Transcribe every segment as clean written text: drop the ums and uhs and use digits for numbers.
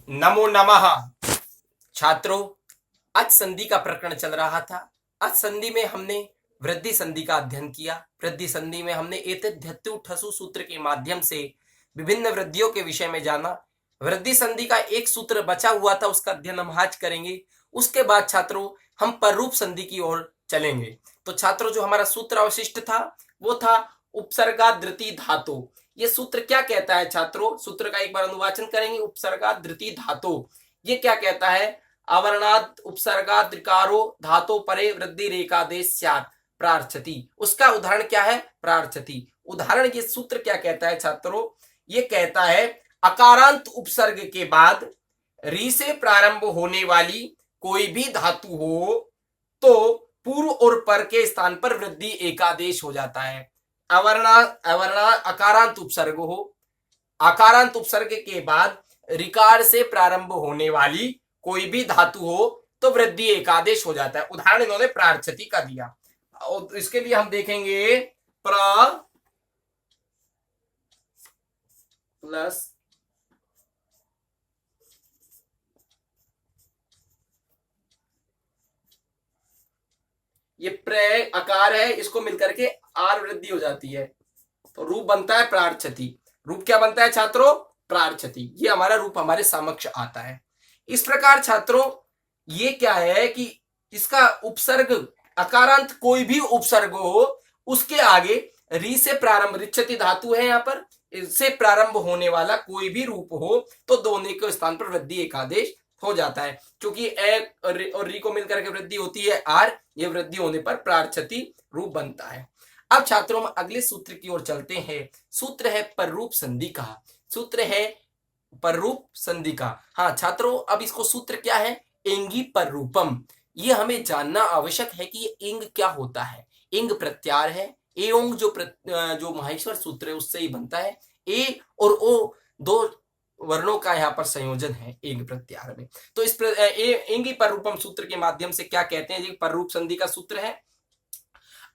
नमो नमः। छात्रों, आज संधि का प्रकरण चल रहा था। आज संधि में हमने वृद्धि संधि का अध्ययन किया। वृद्धि संधि में हमने एतद्यत्तु ठसु सूत्र के माध्यम से विभिन्न वृद्धियों के विषय में जाना। वृद्धि संधि का एक सूत्र बचा हुआ था, उसका अध्ययन हम आज करेंगे। उसके बाद छात्रों हम पररूप संधि की ओर चलेंगे। तो छात्रों, जो हमारा सूत्र अवशिष्ट था वो था उपसर्गा धृति धातु। ये सूत्र क्या कहता है छात्रों? सूत्र का एक बार अनुवाचन करेंगे। उपसर्गा धृति धातु ये क्या कहता है? अवर्णात् उपसर्गा द्रिकारो धातो परे वृद्धि रेखादेश स्यात् प्रार्थति। उसका उदाहरण क्या है? प्रार्थति। उदाहरण ये सूत्र क्या कहता है छात्रों? ये कहता है अकारांत उपसर्ग के बाद री से प्रारंभ होने वाली कोई भी धातु हो तो पूर्व और पर के स्थान पर वृद्धि एकादेश हो जाता है। अवर्णा अकारांत उपसर्ग हो, आकारांत उपसर्ग के बाद रिकार से प्रारंभ होने वाली कोई भी धातु हो तो वृद्धि एकादेश हो जाता है। उदाहरण इन्होंने प्रार्थति का दिया और इसके लिए हम देखेंगे प्र प्लस ये प्र अकार है, इसको मिलकर के आर वृद्धि हो जाती है तो रूप बनता है प्रार्थति। रूप क्या बनता है छात्रों? प्रार्थति। ये हमारा रूप हमारे समक्ष आता है। इस प्रकार छात्रों ये क्या है कि इसका उपसर्ग अकारांत कोई भी उपसर्ग हो उसके आगे री से प्रारंभ, रिच्छति धातु है यहाँ पर, इससे प्रारंभ होने वाला कोई भी रूप हो तो दोनों के स्थान पर वृद्धि एकादेश हो जाता है। क्योंकि ए और री को मिलकर के वृद्धि होती है आर, ये वृद्धि होने पर प्रार्थति रूप बनता है। अब छात्रों हम अगले सूत्र की ओर चलते हैं। सूत्र है पररूप संधि का। सूत्र है पररूप संधि का। हाँ छात्रों, अब इसको सूत्र क्या है? एंगी पररूपम। ये हमें जानना आवश्यक है कि ये इंग क्या होता है। इंग प्रत्यार है। एओंग जो माहेश्वर सूत्र है उससे ही बनता है। ए और ओ दो वर्णों का यहाँ पर संयोजन है एंग प्रत्यार में। तो इस एंगी पररूपम सूत्र के माध्यम से क्या कहते हैं? पररूप संधि का सूत्र है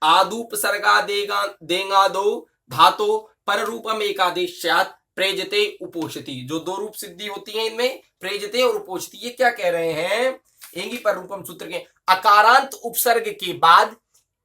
आदुपसर्गा देगादो धातो पररूपम एकादेशात् प्रेजते उपोषति। जो दो रूप सिद्धि होती है इनमें, प्रेजते और उपोषति। ये क्या कह रहे हैं? एंगी पररूपम सूत्र के अकारांत उपसर्ग के बाद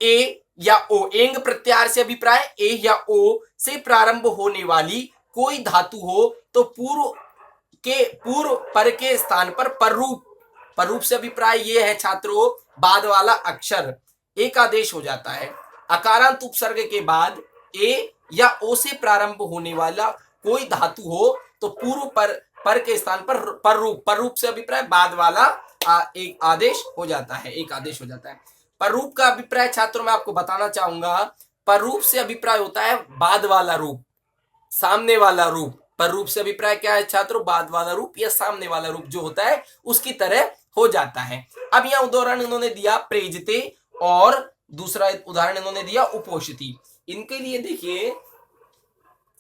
ए या ओ, एंग प्रत्यार से अभिप्राय ए या ओ से प्रारंभ होने वाली कोई धातु हो तो पूर्व पर के स्थान पर पररूप से अभिप्राय ये है छात्रों बाद वाला अक्षर एकादेश हो जाता है। अकारांत उपसर्ग के बाद ए या ओ से प्रारंभ होने वाला कोई धातु हो तो पूर्व पर के स्थान पर पररूप से अभिप्राय बाद वाला एक आदेश हो जाता है, एक आदेश हो जाता है। पररूप का अभिप्राय छात्रों मैं आपको बताना चाहूंगा, पररूप से अभिप्राय होता है बाद वाला रूप, सामने वाला रूप। पररूप से अभिप्राय क्या है छात्रों? बाद वाला रूप या सामने वाला रूप जो होता है उसकी तरह हो जाता है। अब यह उदाहरण इन्होंने दिया प्रेजते और दूसरा उदाहरण इन्होंने दिया उपोषिति। इनके लिए देखिए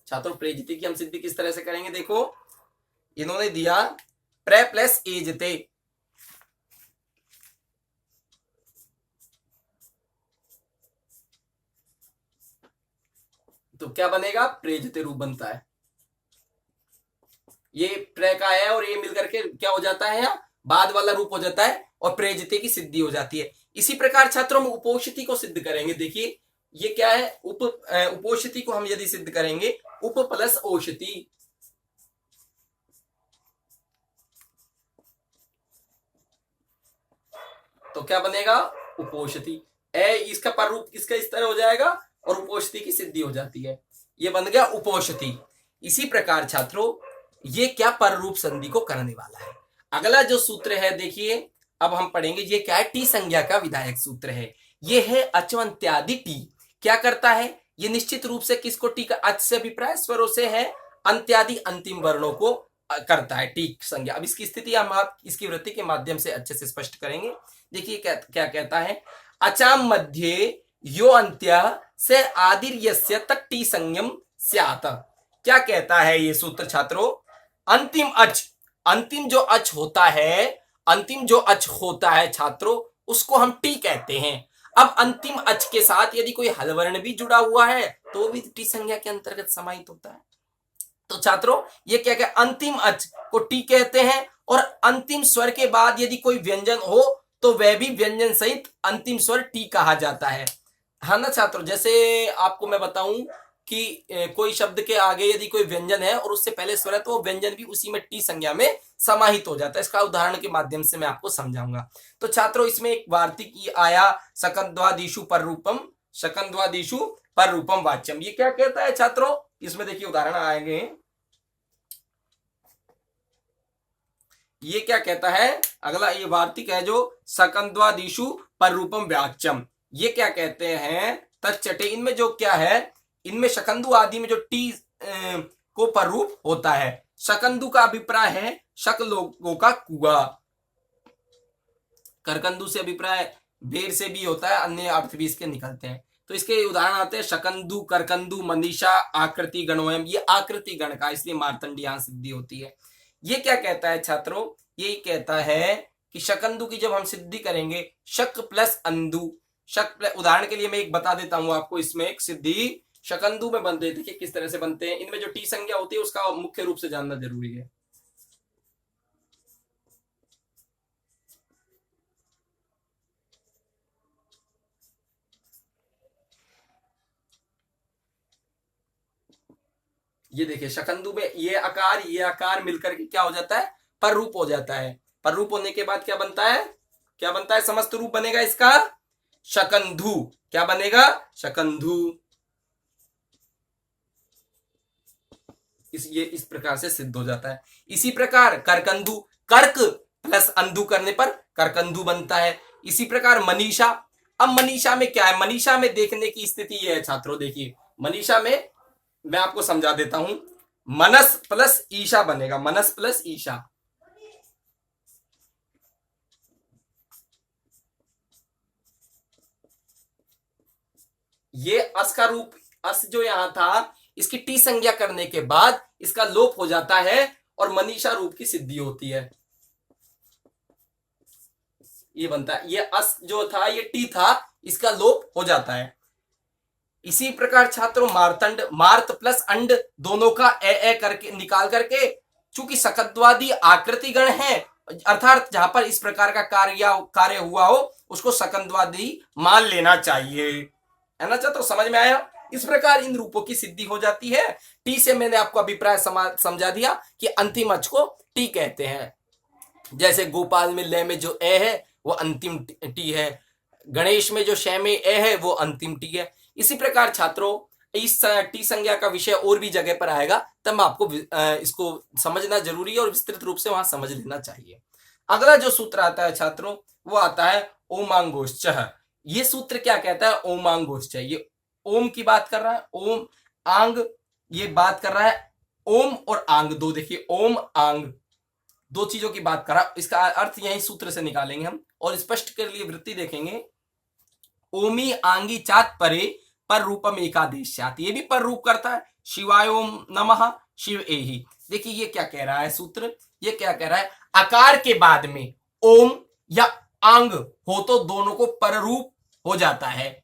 छात्रों प्रेजते की हम सिद्धि किस तरह से करेंगे। देखो इन्होंने दिया प्रे प्लस एजते, तो क्या बनेगा? प्रेजते रूप बनता है। ये प्रे का है और ये मिलकर के क्या हो जाता है? बाद वाला रूप हो जाता है और प्रेजते की सिद्धि हो जाती है। इसी प्रकार छात्रों हम उपोषिति को सिद्ध करेंगे। देखिए ये क्या है? उपोषिति को हम यदि सिद्ध करेंगे उप प्लस औषधि, तो क्या बनेगा? उपोषिति। ए इसका पररूप इसका इस तरह हो जाएगा और उपोषिति की सिद्धि हो जाती है। ये बन गया उपोषिति। इसी प्रकार छात्रों ये क्या पररूप संधि को करने वाला है। अगला जो सूत्र है देखिए अब हम पढ़ेंगे, ये क्या है? टी संज्ञा का विधायक सूत्र है। ये है अचवंत्यादि टी। क्या करता है? ये निश्चित रूप से किसको टी का? अच से अभिप्राय स्वरों से है, अंत्यादि अंतिम वर्णों को करता है टी संज्ञा। अब इसकी स्थिति हम आप इसकी वृत्ति के माध्यम से अच्छे से स्पष्ट करेंगे। देखिए क्या कहता है? अचाम मध्य यो अंत्य से आदिर्यस्य तक टी संज्ञम स्यात्। क्या कहता है ये सूत्र छात्रों? अंतिम जो अच होता है, अंतिम जो अच होता है छात्रों उसको हम टी कहते हैं। अब अंतिम अच के साथ यदि कोई हलवर्ण भी जुड़ा हुआ है तो भी टी संज्ञा के अंतर्गत समाहित होता है। तो छात्रों ये क्या अंतिम अच को टी कहते हैं और अंतिम स्वर के बाद यदि कोई व्यंजन हो तो वह भी व्यंजन सहित अंतिम स्वर टी कहा जाता है ना छात्रों। जैसे आपको मैं बताऊं कि कोई शब्द के आगे यदि कोई व्यंजन है और उससे पहले स्वर है तो वो व्यंजन भी उसी में टी संज्ञा में समाहित हो जाता है। इसका उदाहरण के माध्यम से मैं आपको समझाऊंगा। तो छात्रों इसमें एक वार्तिक आया शकंद्वादिषु पर रूपम, शकंद्वादिषु पर रूपम वाच्यम। ये क्या कहता है छात्रों, इसमें देखिए उदाहरण आएंगे। ये क्या कहता है, अगला ये वार्तिक है जो शकंद्वादिषु पर रूपम वाच्यम। ये क्या कहते हैं, तच्चटे, इनमें जो क्या है, इनमें शकंदु आदि में जो टी को पर रूप होता है। शकंदु का अभिप्राय है शक लोगों का कुआ। करकंदु से अभिप्राय बेर से भी होता है, अन्य अर्थ भी इसके निकलते हैं। तो इसके उदाहरण आते हैं शकंदु, करकंदु, मनीषा, आकृति गणोयम। ये आकृति गण का, इसलिए मार्तंड यहां सिद्धि होती है। ये क्या कहता है छात्रों, ये कहता है कि शकंदु की जब हम सिद्धि करेंगे शक प्लस अंदु, शक प्लस, उदाहरण के लिए मैं एक बता देता हूं आपको, इसमें एक सिद्धि शकंदु में बनते हैं। देखिए किस तरह से बनते हैं। इनमें जो टी संज्ञा होती है उसका मुख्य रूप से जानना जरूरी है। ये देखिए शकंदु में ये आकार मिलकर के क्या हो जाता है, पर रूप हो जाता है। पर रूप होने के बाद क्या बनता है, क्या बनता है, समस्त रूप बनेगा इसका शकंधु। क्या बनेगा, शकंधु। ये इस प्रकार से सिद्ध हो जाता है। इसी प्रकार करकंदु, कर्क प्लस अंधु करने पर करकंदु बनता है। इसी प्रकार मनीषा, अब मनीषा में क्या है, मनीषा में देखने की स्थिति ये है छात्रों। देखिए मनीषा में मैं आपको समझा देता हूं, मनस प्लस ईशा बनेगा, मनस प्लस ईशा। ये अस का रूप, अस जो यहां था, इसकी टी संज्ञा करने के बाद इसका लोप हो जाता है और मनीषा रूप की सिद्धि होती है। ये बनता है, ये अस जो था ये टी था, इसका लोप हो जाता है। इसी प्रकार छात्रों मार्तंड, मार्त प्लस अंड दोनों का ए करके निकाल करके, चूंकि सकद्वादी आकृति गण है, अर्थात जहां पर इस प्रकार का कार्य हुआ हो उसको सकंद्वादी मान लेना चाहिए, है ना छात्रों, समझ में आया। इस प्रकार इन रूपों की सिद्धि हो जाती है। टी से मैंने आपको अभिप्राय समझा दिया कि अंतिम अच को टी कहते हैं। जैसे गोपाल में लय में जो ए है वो अंतिम टी है, गणेश में जो शय में ए है वो अंतिम टी है। इसी प्रकार छात्रों इस टी संज्ञा का विषय और भी जगह पर आएगा, तब आपको इसको समझना जरूरी है और विस्तृत रूप से वहां समझ लेना चाहिए। अगला जो सूत्र आता है छात्रों वो आता है ओमांगोश्च। ये सूत्र क्या कहता है, ओमांगोश्च। ये ओम की बात कर रहा है, ओम आंग, ये बात कर रहा है ओम और आंग दो। देखिए ओम आंग दो चीजों की बात कर रहा है, इसका अर्थ यही सूत्र से निकालेंगे हम और स्पष्ट के लिए वृत्ति देखेंगे। ओमी आंगी चात परे पर रूपम एकादेशात, ये भी पर रूप करता है। शिवाय ओम नमः शिव एहि। देखिए ये क्या कह रहा है सूत्र, ये क्या कह रहा है, आकार के बाद में ओम या आंग हो तो दोनों को पर रूप हो जाता है।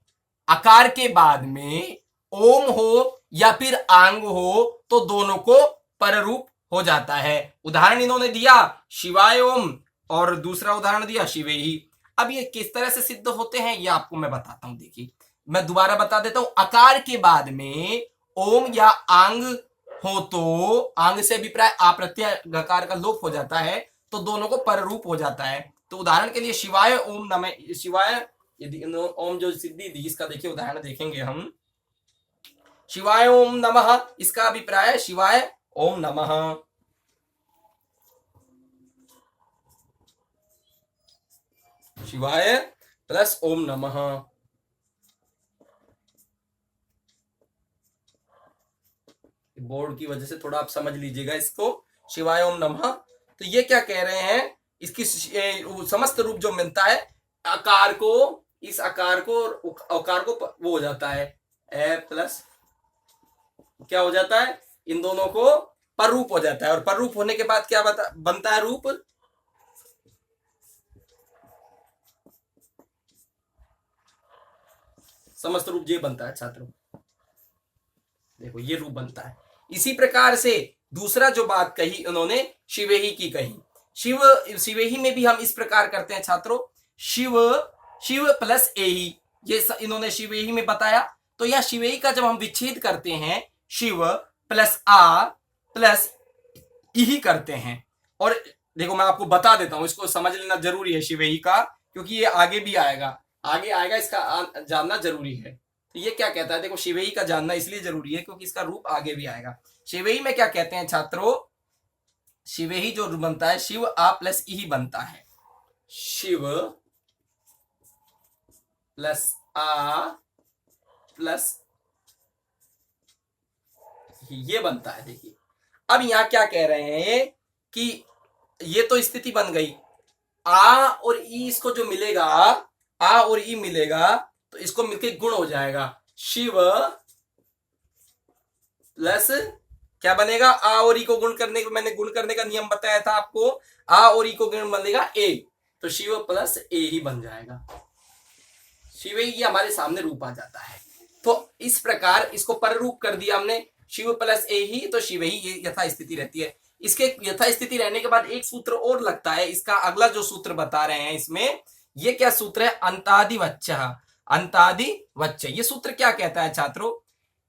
आकार के बाद में ओम हो या फिर आंग हो तो दोनों को पर रूप हो जाता है। उदाहरण इन्होंने दिया शिवाय ओम और दूसरा उदाहरण दिया शिवे ही। अब ये किस तरह से सिद्ध होते हैं ये आपको मैं बताता हूं। देखिए मैं दोबारा बता देता हूं, आकार के बाद में ओम या आंग हो तो आंग से अभिप्राय आ प्रत्यय गकार का लोप हो जाता है तो दोनों को पर रूप हो जाता है। तो उदाहरण के लिए शिवाय ओम नमः, शिवाय यदि ओम जो सिद्धि दी इसका देखिए उदाहरण देखेंगे हम। शिवाय ओम नमः, इसका अभिप्राय है शिवाय ओम नमः। शिवाय प्लस ओम नमः। बोर्ड की वजह से थोड़ा आप समझ लीजिएगा इसको, शिवाय ओम नमः। तो ये क्या कह रहे हैं, इसकी समस्त रूप जो मिलता है आकार को, इस आकार को आकार को वो हो जाता है ए प्लस क्या हो जाता है, इन दोनों को पर रूप हो जाता है। और पर रूप होने के बाद क्या बनता है रूप, समस्त रूप ये बनता है छात्रों। देखो ये रूप बनता है। इसी प्रकार से दूसरा जो बात कही उन्होंने शिवेही की कही, शिव शिवेही में भी हम इस प्रकार करते हैं छात्रों, शिव शिव प्लस एही, ये इन्होंने शिवेही में बताया। तो यह शिवेही का जब हम विच्छेद करते हैं शिव प्लस आ प्लस इही करते हैं। और देखो मैं आपको बता देता हूं, इसको समझ लेना जरूरी है शिवेही का, क्योंकि ये आगे भी आएगा, आगे आएगा, इसका जानना जरूरी है। तो ये क्या कहता है, देखो शिवेही का जानना इसलिए जरूरी है क्योंकि इसका रूप आगे भी आएगा। शिवेही में क्या कहते हैं छात्रों, शिवेही जो बनता है शिव आ प्लस इही बनता है, शिव प्लस आ प्लस ये बनता है। देखिए अब यहां क्या कह रहे हैं कि ये तो स्थिति बन गई, आ और ई इसको जो मिलेगा, आ और ई मिलेगा तो इसको मिलके गुण हो जाएगा, शिव प्लस क्या बनेगा, आ और ई को गुण करने का, मैंने गुण करने का नियम बताया था आपको, आ और ई को गुण बनेगा ए, तो शिव प्लस ए ही बन जाएगा। शिव ही हमारे सामने रूप आ जाता है। तो इस प्रकार इसको पर रूप कर दिया हमने, शिव प्लस ए ही, तो शिव ही यथा स्थिति रहती है। इसके यथा स्थिति रहने के बाद एक सूत्र और लगता है, इसका अगला जो सूत्र बता रहे हैं इसमें, ये क्या सूत्र है, अंतादिवच्च, अंतादिवच्च। ये सूत्र क्या कहता है छात्रों,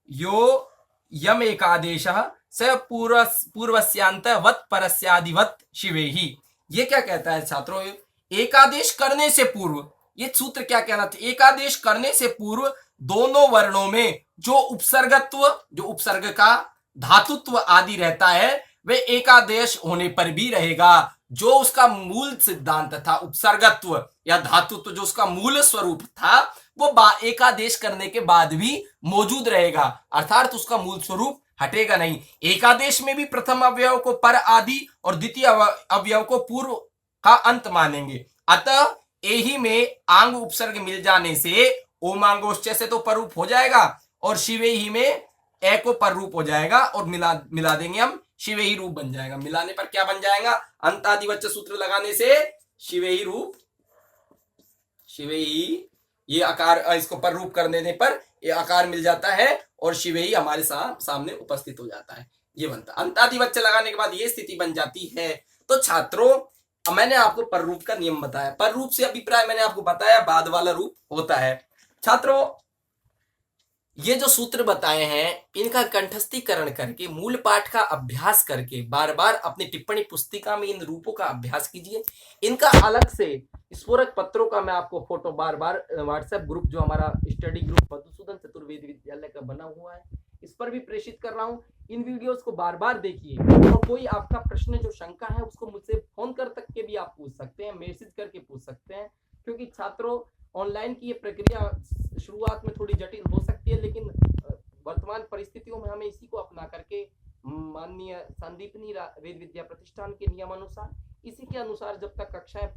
यो यम एकादेश स पूर्वस्यांत वत परस्यादिवत शिवेही। ये क्या कहता है छात्रों, एकादेश करने से पूर्व, ये सूत्र क्या कहना था, एकादेश करने से पूर्व दोनों वर्णों में जो उपसर्गत्व, जो उपसर्ग का धातुत्व आदि रहता है वे एकादेश होने पर भी रहेगा। जो उसका मूल सिद्धांत था, उपसर्गत्व या धातुत्व, जो उसका मूल स्वरूप था, वो एकादेश करने के बाद भी मौजूद रहेगा, अर्थात उसका मूल स्वरूप हटेगा नहीं। एकादेश में भी प्रथम अवयव को पर आदि और द्वितीय अवयव को पूर्व का अंत मानेंगे। अतः एही में आंग उपसर्ग मिल जाने से ओमांगोश्च से तो पर रूप हो जाएगा, और शिवे ही में ए को पर रूप हो जाएगा, और मिला देंगे हम, शिवे ही रूप बन जाएगा। मिलाने पर क्या बन जाएगा, अंतादिवच्च सूत्र लगाने से शिवे ही रूप, शिवे ही, ये आकार, इसको पर रूप कर देने पर ये आकार मिल जाता है और शिवे ही हमारे सामने उपस्थित हो जाता है। ये बनता है, अंतादिवच्च लगाने के बाद ये स्थिति बन जाती है। तो छात्रों मैंने आपको पर रूप का नियम बताया, पर रूप से अभिप्राय मैंने आपको बताया बाद वाला रूप होता है। छात्रों ये जो सूत्र बताए हैं इनका कंठस्थीकरण करके, मूल पाठ का अभ्यास करके, बार बार अपनी टिप्पणी पुस्तिका में इन रूपों का अभ्यास कीजिए। इनका अलग से स्फोरक पत्रों का मैं आपको फोटो बार बार व्हाट्सएप ग्रुप, जो हमारा स्टडी ग्रुप मधुसूदन चतुर्वेदी विद्यालय का बना हुआ है, इस पर भी प्रेषित कर रहा हूं। इन वीडियोस को बार बार देखिए, और कोई आपका प्रश्न जो शंका है उसको मुझसे फोन कर तक के भी आप पूछ सकते हैं, मैसेज करके पूछ सकते हैं, क्योंकि छात्रों ऑनलाइन की ये प्रक्रिया शुरुआत में थोड़ी जटिल हो सकती है, लेकिन वर्तमान परिस्थितियों में हमें इसी को अपना करके माननीय संदीपनी वेद विद्या प्रतिष्ठान के नियमानुसार, इसी के अनुसार जब तक कक्षाएं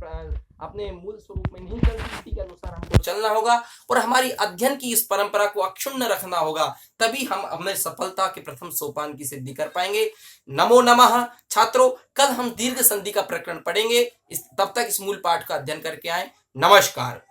अपने मूल स्वरूप में नहीं चलती, इसी के अनुसार हमको चलना होगा और हमारी अध्ययन की इस परंपरा को अक्षुण्ण रखना होगा, तभी हम अपने सफलता के प्रथम सोपान की सिद्धि कर पाएंगे। नमो नमः। छात्रों कल हम दीर्घ संधि का प्रकरण पढ़ेंगे, तब तक इस मूल पाठ का अध्ययन करके आए। नमस्कार।